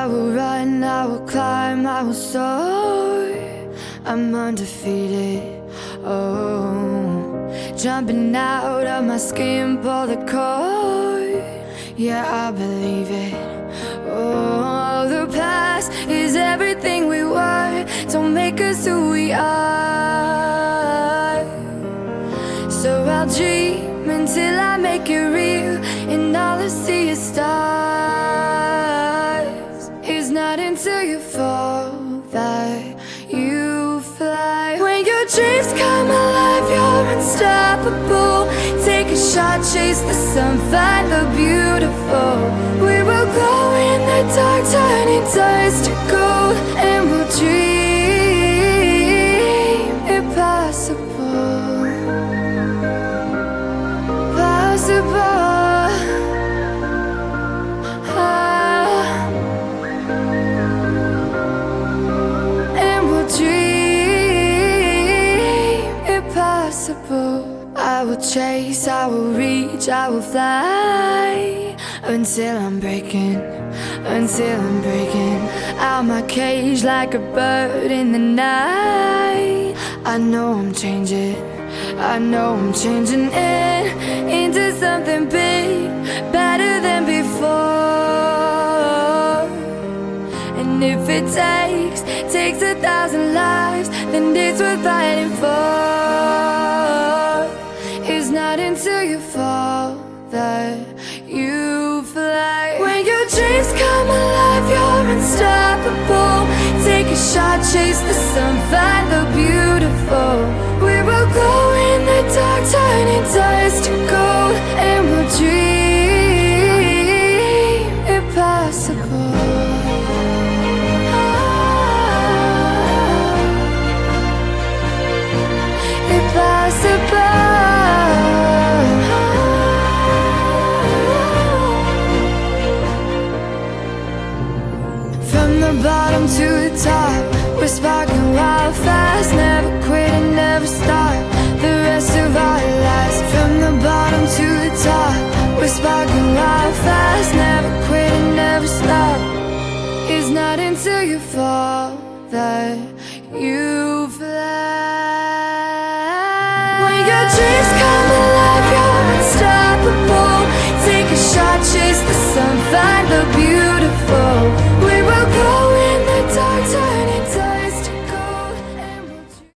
I will run, I will climb, I will soar. I'm undefeated, oh. Jumping out of my skin, pull the cord. Yeah, I believe it. Oh, the past is everything we were. Don't make us who we are. So I'll dream until I make it real, and all I see is stars. It's not until you fall that you fly. When your dreams come alive, you're unstoppable. Take a shot, chase the sun, find the beautiful. We will glow in the dark, turning dust to gold, and we'll dream impossible. Possible. And we'll dream impossible. I will chase, I will reach, I will fly until I'm breaking out my cage like a bird in the night. I know I'm changing into something big, better than before. And if it takes 1,000 lives, then it's worth fighting for. It's not until you fall that you fly. When your dreams come alive, you're unstoppable. Take a shot, chase the sun, find the beautiful. We will go in the dark, turning dust to gold, and we'll dream impossible. Impossible. From the bottom to the top, we're sparking wild fast. Never quit and never stop the rest of our lives. From the bottom to the top, we're sparking wild fast. Never quit and never stop. It's not until you fall that you fly. When your dreams